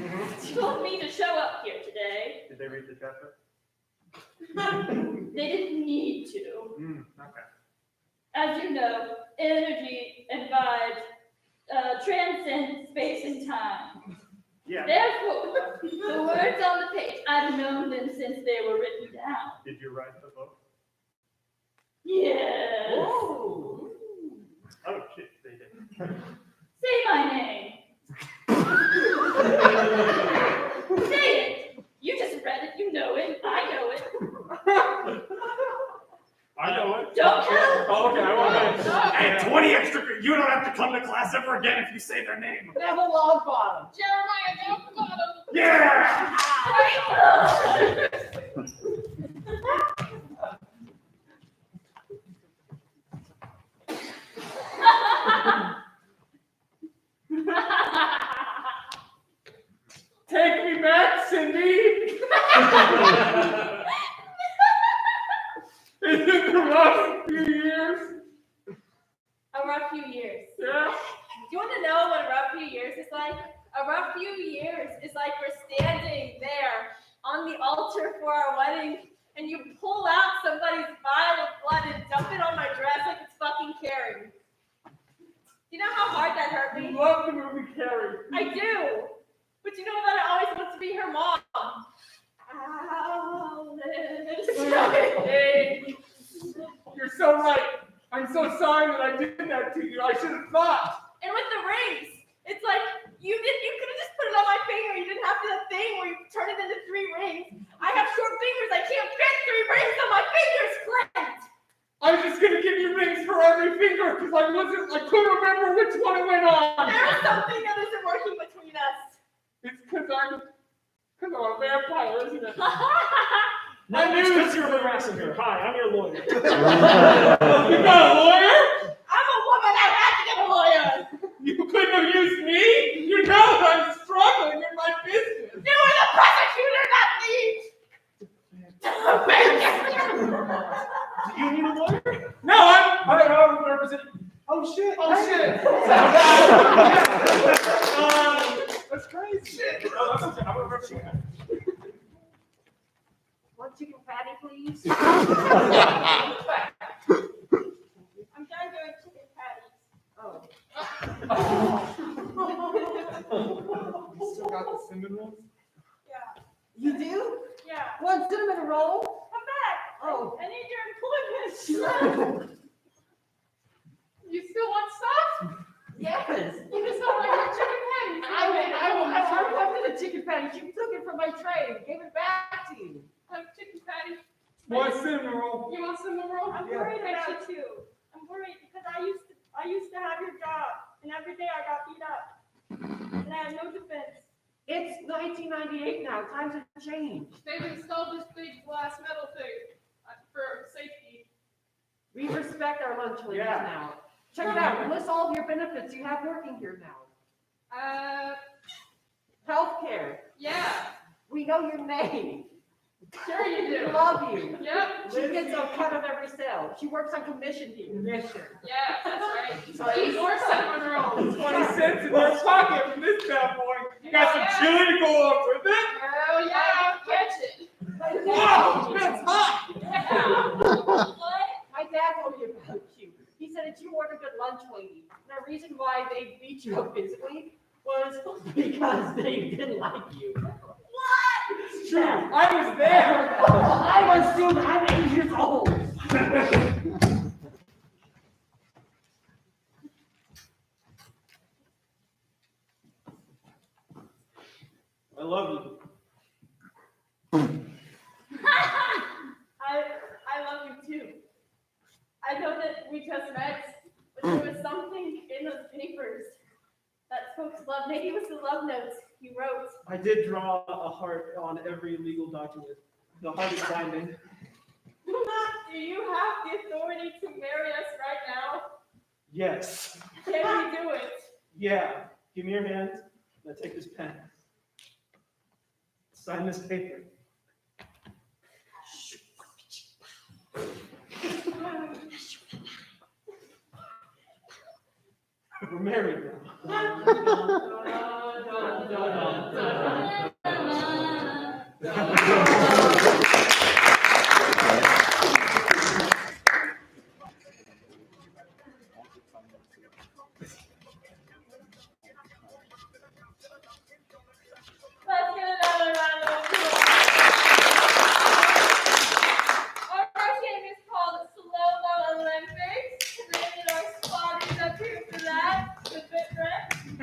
told me to show up here today. Did they read the chapter? They didn't need to. Okay. As you know, energy and vibes transcend space and time. Yeah. Therefore, the words on the page, I've known them since they were written down. Did you write the book? Yes. Oh shit, they did. Say my name. Say it. You just read it. You know it. I know it. I know it. Don't come to class ever again if you say their name. Neville Longbottom. Jeremiah Downbottom. Yeah! Take me back, Cindy. It's been a rough few years. A rough few years. Yeah. Do you want to know what a rough few years is like? A rough few years is like we're standing there on the altar for our wedding, and you pull out somebody's vial of blood and dump it on my dress like it's fucking Carrie. Do you know how hard that hurt You me? love the movie Carrie. I do. But you know that I always want to be her mom. Hey, you're so right. I'm so sorry that I did that to you. I should have thought. And with the rings, it's like you could have just put it on my finger. You didn't have to do the thing where you turn it into 3 rings. I have short fingers. I can't fit 3 rings on my fingers, Clint. I was just gonna give you rings for every finger because I couldn't remember which one it went on. There is something that isn't working between us. It's because I'm a vampire, isn't it? No, it's because you're harassing her. Hi, I'm your lawyer. You got a lawyer? I'm a woman. I have to get a lawyer. You couldn't have used me? You know that I'm struggling in my business. You were the prosecutor, not me. Do you need a lawyer? No, I'm representing. Oh shit. Oh shit. That's crazy. Shit. I'm a representative. One chicken patty, please. I'm done doing chicken patties. Oh. You still got the cinnamon rolls? Yeah. You do? Yeah. One cinnamon roll? Come back. Oh. I need your employment. You still want stuff? Yes. You just don't like your chicken patties. I wanted a chicken patty. She took it from my tray and gave it back to you. Have chicken patty. One cinnamon roll. You want some roll? I'm worried about you too. I'm worried because I used to have your job, and every day I got beat up, and I had no defense. It's 1998 now. Times have changed. They've installed this big glass metal thing for safety. We respect our lunch ladies Yeah. now. Check it out. List all of your benefits you have working here now. Healthcare. Yeah. We know your name. Sure you We do. love you. Yep. She gets a cut of every sale. She works on commission here. Yeah, that's right. So eat more cinnamon rolls. 20 cents in my pocket from this bad boy. You got some Yeah. chili to go along with it? Oh yeah, catch it. Wow, that's hot. What? My dad told me about you. He said that you weren't a good lunch lady. And the reason why they beat you up physically was because they didn't like you. It's true. I was there. I was too. I'm 8 years old. I love you. I love you too. I know that we just met, but there was something in those papers that folks love. Maybe it was the love notes you wrote. I did draw a heart on every legal document. The heart is binding. Do you have the authority to marry us right now? Yes. Can we do it? Yeah. Give me your hand. Now take this pen. Sign this paper. We're married now. Let's get another round of applause. Our first game is called Slow-Mo Olympics. Rated our spotties up here for that. The bit red. I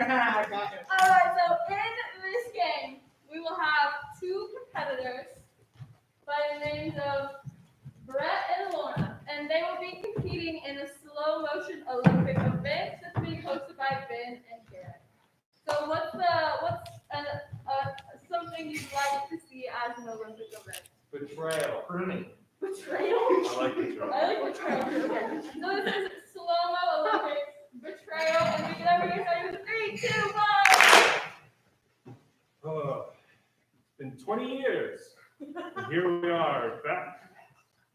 got it. Alright, so in this game, we will have 2 competitors by the names of Brett and Lorna, and they will be competing in a slow motion Olympic event that's being hosted by So what's something you'd like to see as an Olympic event? Betrayal. Pruning. Betrayal? I like betrayal. I like betrayal too. Okay. So this is slow-mo Olympics, betrayal, and we can everybody say with 3, 2, 1. Oh, it's been 20 years. And here we are, back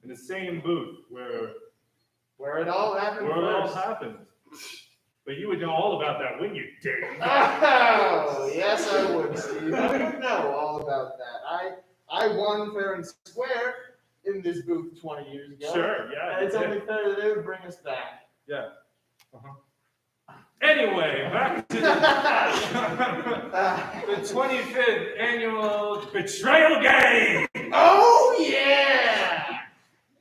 in the same booth Where it all happened it all first. happened. But you would know all about that, wouldn't you, Dave? Oh, yes, I would, Steve. I would know all about that. I won fair and square in this booth 20 years ago. Sure, yeah. And it's you only did. fair that they would bring us back. Yeah. Anyway, back to the 25th annual betrayal game. Oh, yeah!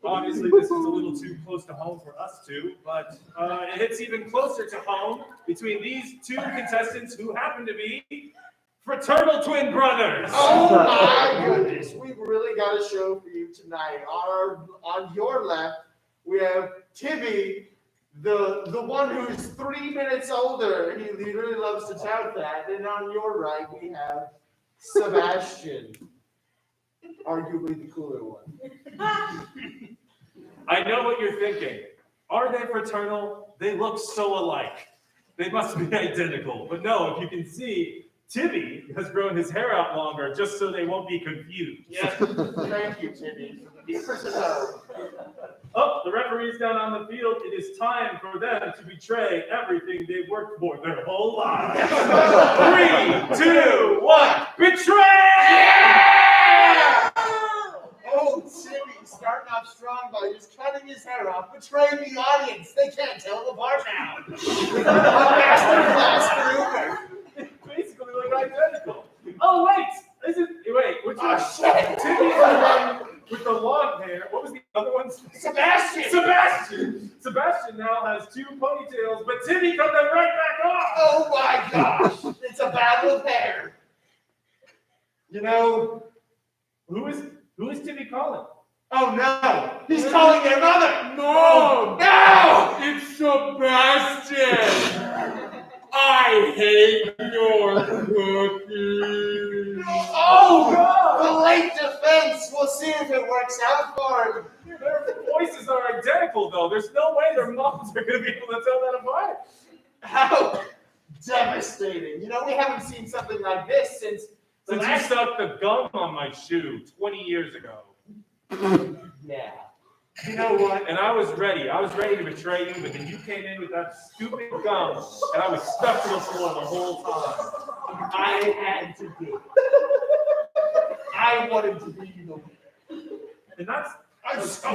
Obviously, this is a little too close to home for us two, but it hits even closer to home between these two contestants who happen to be fraternal twin brothers. Oh my goodness, we've really got a show for you tonight. On your left, we have Tibby, the one who's 3 minutes older. He really loves to tout that. And on your right, we have Sebastian, arguably the cooler one. I know what you're thinking. Are they fraternal? They look so alike. They must be identical. But no, if you can see, Tibby has grown his hair out longer just so they won't be confused. Yes, thank you, Tibby. Oh, the referee's down on the field. It is time for them to betray everything they've worked for their whole lives. 3, 2, 1, betray! Yeah! Oh, Tibby, starting off strong by just cutting his hair off, betraying the audience. They can't tell him apart now. Master Blast Basically look identical. Oh, wait! Which one? shit! Timmy's the one with the long hair. What was the other one? Sebastian! Sebastian now has 2 ponytails, but Timmy cut them right back off! Oh my gosh! It's a battle of hair. You know, Who is Timmy calling? oh no! He's calling their mother! No! No! It's Sebastian! I hate your cookies! Oh! The late defense! We'll see if it works out for him. Their voices are identical, though. There's no way their moms are going to be able to tell that apart. How devastating. You know, we haven't seen something like this since the Since you last... stuck the gum on my shoe 20 years ago. Yeah. You know what? And I was ready. I was ready to betray you, but then you came in with that stupid gum, and I was stuck to the floor the whole time. I had to be. I wanted to be the And that's I'm so...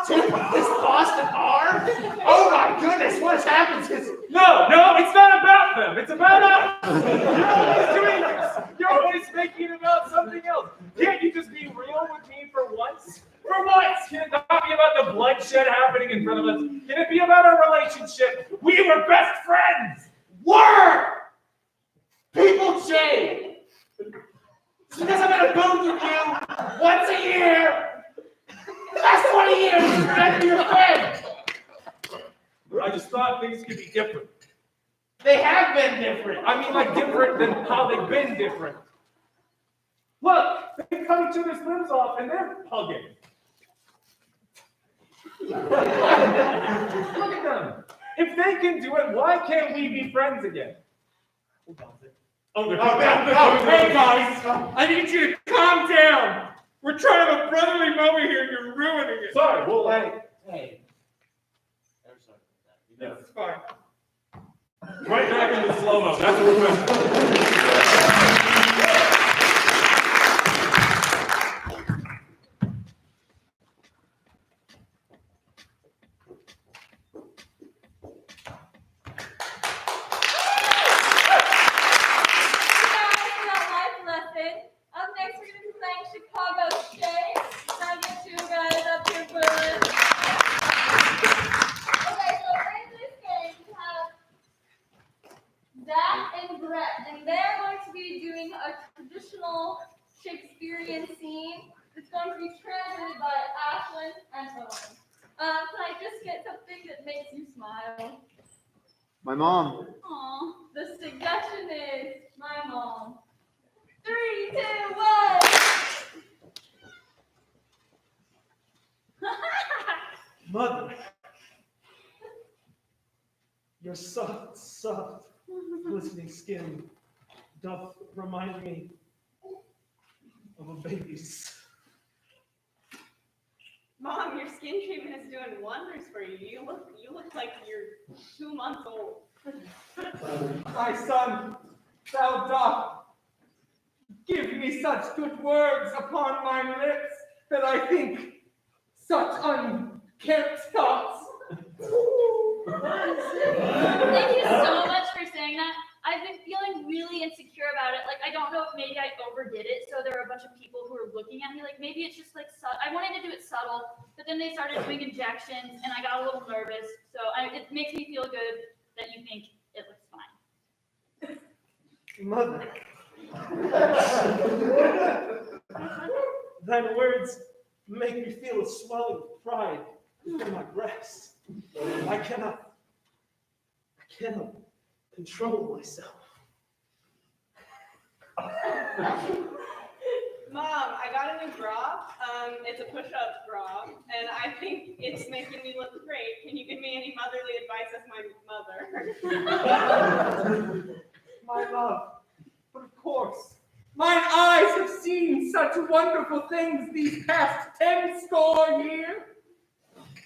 This Boston R? Oh my goodness, what has happened to this? no, it's not about them. It's about us. You're always doing this. You're always making it about something else. Can't you just be real with me for once? For once, can it not be about the bloodshed happening in front of us? Can it be about our relationship? We were best friends. Word! People change. Because I'm in a booth with you once a year. The last 20 years, you're not your friend. I just thought things could be different. They have been different. I mean, like different than how they've been different. Look, they cut each other's limbs off and they're hugging. Look at them. If they can do it, why can't we be friends again? Oh, they're Hey guys, I need you to calm down. We're trying to have a brotherly moment here and you're ruining it. Sorry, well, Hey. yeah, It's fine. right back into slow-mo. That's what we're doing. Life lesson. Up next, we're going to be playing Chicago Shake. Can I get you guys up here, please? Okay, so in this game, we have Zach and Brett, and they're going to be doing a traditional Shakespearean scene. It's going to be translated by Ashlyn and Owen. Can I just get something that makes you smile? My mom. Aw. The suggestion is my mom. 3, 2, 1. Mother, your soft, glistening skin doth remind me of a baby's. Mom, your skin treatment is doing wonders for you. You look like you're 2 months old. My son, thou dost give me such good words upon mine lips that I think such unkempt thoughts. Thank you so much for saying that. I've been feeling really insecure about it. Like, I don't know if maybe I overdid it, so there were a bunch of people who were looking at me. Like, maybe it's just like, I wanted to do it subtle, but then they started doing injections, and I got a little nervous. So it makes me feel good that you think it looks fine. Mother, thine words make me feel a swelling of pride within my breast. I cannot control myself. Mom, I got a new bra. It's a push-up bra, and I think it's making me look great. Can you give me any motherly advice as my mother? My love, but of course, mine eyes have seen such wonderful things these past 10 score years.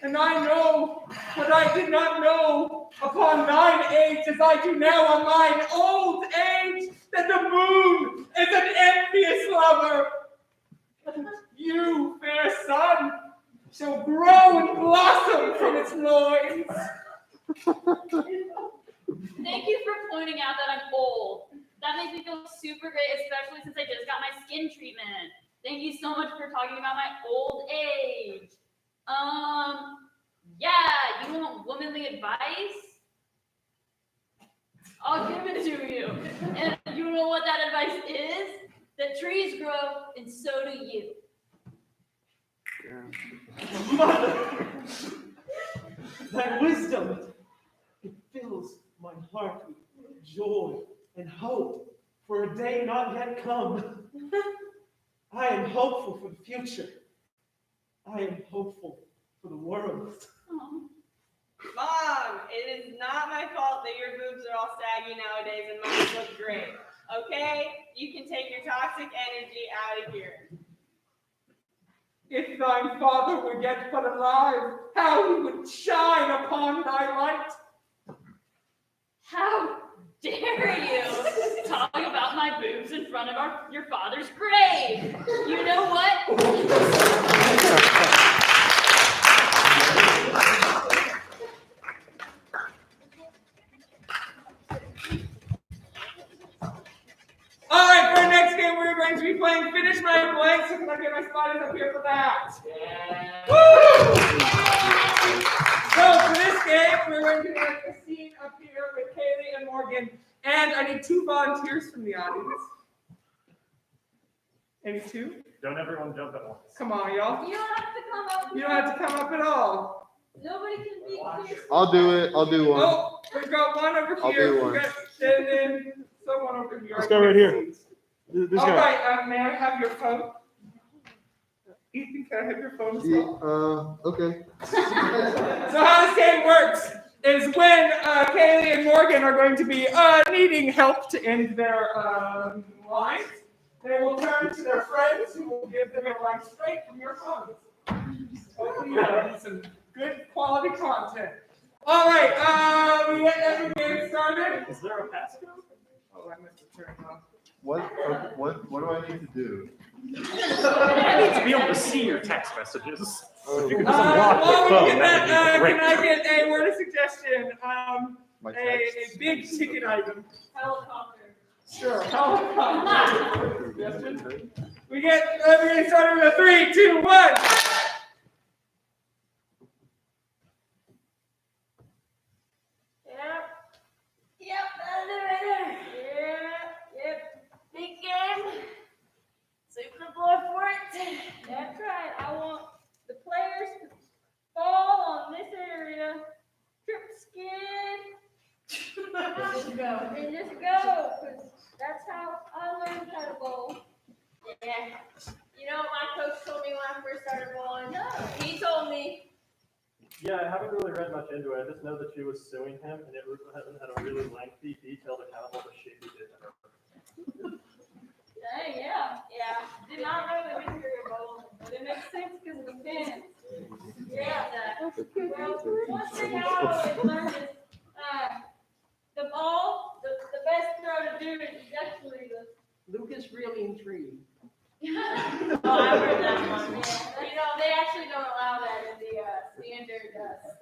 And I know what I did not know upon thine age as I do now on mine old age, that the moon is an envious lover. You, fair son, shall grow and blossom from its loins. Thank you for pointing out that I'm old. That makes me feel super great, especially since I just got my skin treatment. Thank you so much for talking about my old age. Yeah, you want womanly advice? I'll give it to you. And you know what that advice is? That trees grow, and so do you. Mother, thy wisdom, it fills my heart with joy and hope for a day not yet come. I am hopeful for the future. I am hopeful for the world. Mom, it is not my fault that your boobs are all saggy nowadays and mine look great. Okay? You can take your toxic energy out of here. If thine father were yet but alive, how he would shine upon thy light. How dare you talk about my boobs in front of your father's grave? You know what? All right, for our next game, we're going to be playing Finish My Blank. So can I get my spotters up here for that? Yeah. Woo! So for this game, we're going to have a scene up here with Kailey and Morgan. And I need 2 volunteers from the audience. Any 2? Don't everyone jump at once. Come on, y'all. You don't have to come up. You don't have to come up at all. Nobody can be clear. I'll do it. I'll do one. Oh, we've got one over I'll here. do We've one. got someone over here. This guy right here. This All guy. right, may I have your phone? Ethan, can I have your phone as well? Okay. So how this game works is when Kailey and Morgan are going to be needing help to end their lines, they will turn to their friends who will give them a line straight from your phones. Hopefully you have some good quality content. All right, we get every game started. Is there a passcode? Oh, I must have turned off. What do I need to do? I need to be able to see your text messages. Oh. If you could just unlock your While we phone, get that that, would be can I great. get a word of suggestion? My A text. big ticket item. Helicopter. Sure. Helicopter. Suggestion? We're getting started with a 3, 2, 1. Yep, that's it right there. Yep. Big game. Sweep the floor for it. That's right. I want the players to fall on this area. Trip skin. go. And just go, because that's how I learned how to bowl. Yeah. You know what my coach told me when I first started bowling? No. He told me, Yeah, I haven't really read much into it. I just know that she was suing him, and it had a really lengthy, detailed account of all the shit he did to her. hey, yeah. Did not know the history of bowling, but it makes sense because of the pins. Yeah. Well, one thing I always learned is the ball, the best throw to do is actually the. Lucas really intrigued. Oh, I heard that one. Yeah. You know, they actually don't allow that in the standard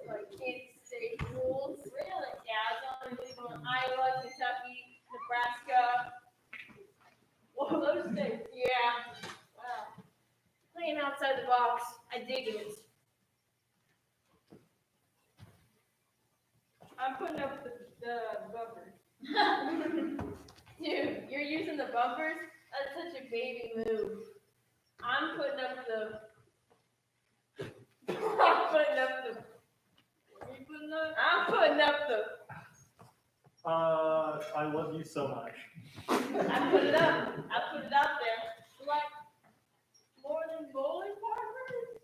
like Kansas State rules. Really? Yeah, it's only legal in Iowa, Kentucky, Nebraska. Well, those states. Yeah. Wow. Playing outside the box, I dig it. I'm putting up the bumpers. Dude, you're using the bumpers? That's such a baby move. I'm putting up the. I'm putting up the. What are you putting up? I'm putting up the. I love you so much. I put it up. I put it out there. Like more than bowling partners.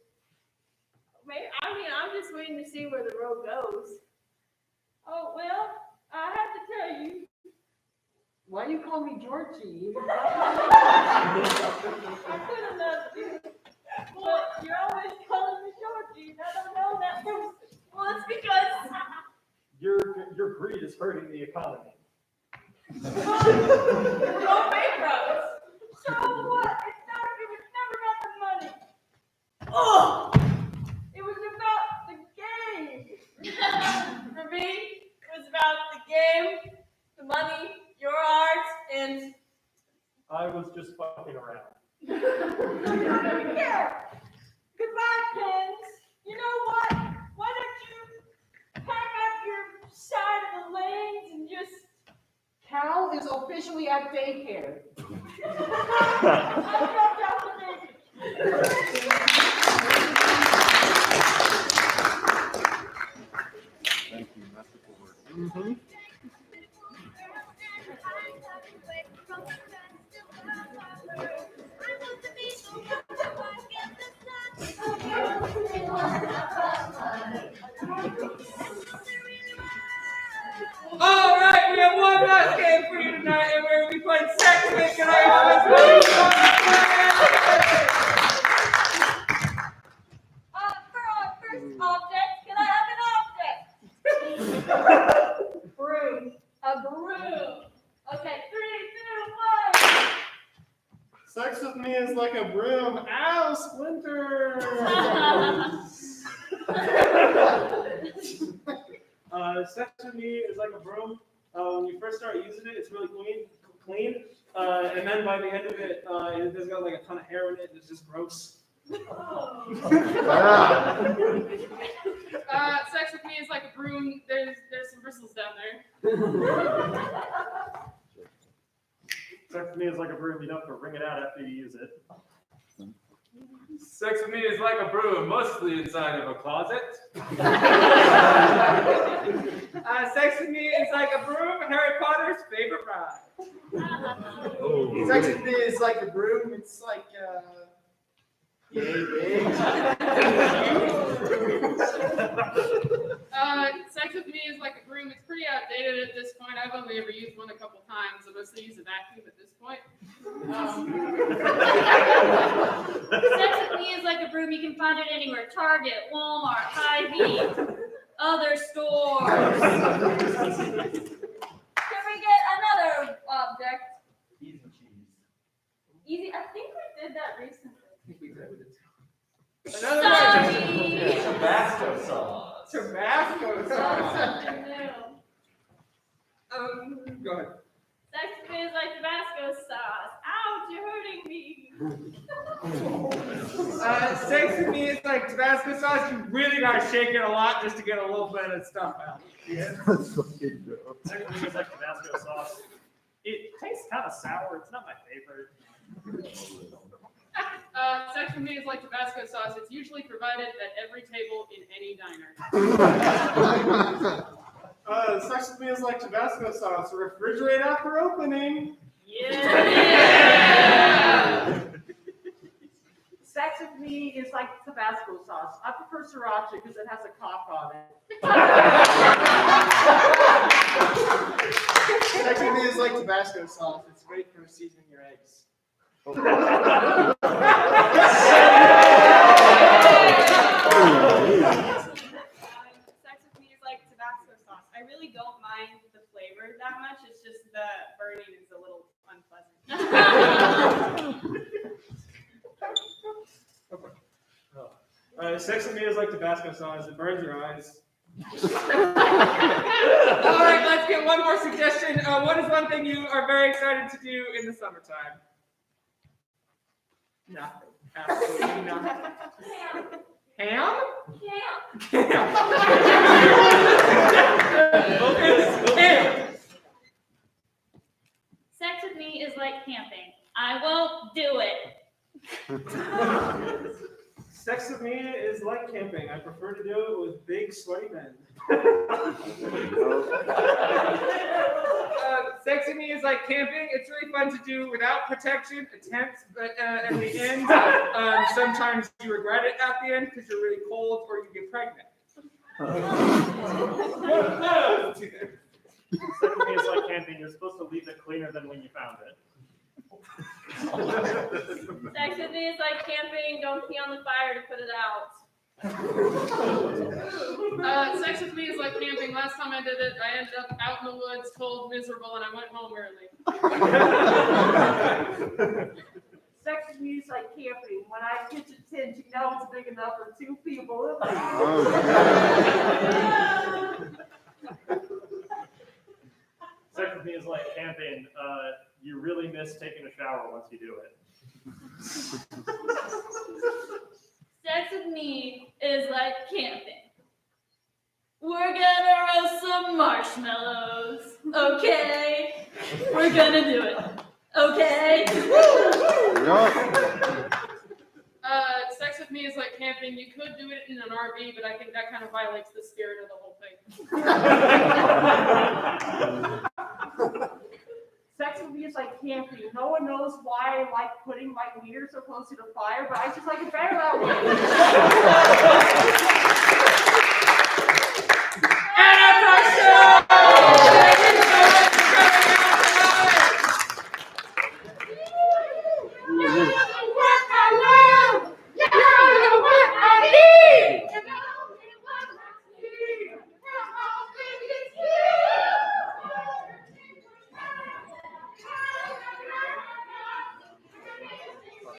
I'm just waiting to see where the road goes. Oh well, I have to tell you. Why you call me Georgie? I could have loved you. Well, you're always calling me Georgie, and I don't know that person. Well, it's because Your greed is hurting the economy. we're all bankrupt. So what? It was never about the money. Oh, it was about the game. For me, it was about the game, the money, your art, and. I was just fucking around. I don't care. Goodbye, pins. You know what? Why don't you pack up your side of the lanes and just. Cal is officially at daycare. I dropped out the baby. Thank you. That's the word. All right, we have one last game for you tonight, and we're going to be playing Sex With. Can I have this For our first object, can I have an object? Broom. A broom. Okay, 3, 2, 1. Sex with me is like a broom. Ow, splinter! Sex with me is like a broom. When you first start using it, it's really clean. And then by the end of it, it's got like a ton of hair in it. It's just gross. Sex with me is like a broom. There's some bristles down there. Sex with me is like a broom. You don't have to wring it out after you use it. Sex with me is like a broom, mostly inside of a closet. Sex with me is like a broom, Harry Potter's favorite ride. Sex with me is like a broom. It's like Sex with me is like a broom. It's pretty outdated at this point. I've only ever used one a couple times. I mostly use a vacuum at this point. Sex with me is like a broom. You can find it anywhere. Target, Walmart, Hy-Vee, other stores. Can we get another object? Easy cheese. Easy. I think we did that recently. Another Sorry. Tabasco sauce. Tabasco sauce. Something new. Go ahead. Sex with me is like Tabasco sauce. Ouch, you're hurting me. Sex with me is like Tabasco sauce. You really gotta shake it a lot just to get a little bit of stuff out. Sex with me is like Tabasco sauce. It tastes kind of sour. It's not my favorite. Sex with me is like Tabasco sauce. It's usually provided at every table in any diner. Sex with me is like Tabasco sauce. Refrigerate after opening. Yeah. Sex with me is like Tabasco sauce. I prefer sriracha because it has a cock on it. Sex with me is like Tabasco sauce. It's great for seasoning your eggs. Sex with me is like Tabasco sauce. I really don't mind the flavor that much. It's just the burning is a little unpleasant. Sex with me is like Tabasco sauce. It burns your eyes. All right, let's get one more suggestion. What is one thing you are very excited to do in the summertime? Nothing. Absolutely nothing. Ham? Ham. Ham. Sex with me is like camping. I won't do it. Sex with me is like camping. I prefer to do it with big sweaty men. Sex with me is like camping. It's really fun to do without protection, attempts, but at the end, sometimes you regret it at the end because you're really cold or you get pregnant. Sex with me is like camping. You're supposed to leave it cleaner than when you found it. Sex with me is like camping. Don't pee on the fire to put it out. Sex with me is like camping. Last time I did it, I ended up out in the woods, cold, miserable, and I went home early. Sex with me is like camping. When I pitch a tent, you know it's big enough for 2 people. Sex with me is like camping. You really miss taking a shower once you do it. Sex with me is like camping. We're gonna roast some marshmallows, okay? We're gonna do it, okay? Sex with me is like camping. You could do it in an RV, but I think that kind of violates the spirit of the whole thing. Sex with me is like camping. No one knows why I like putting my wiener so close to the fire, but I just like it better that way.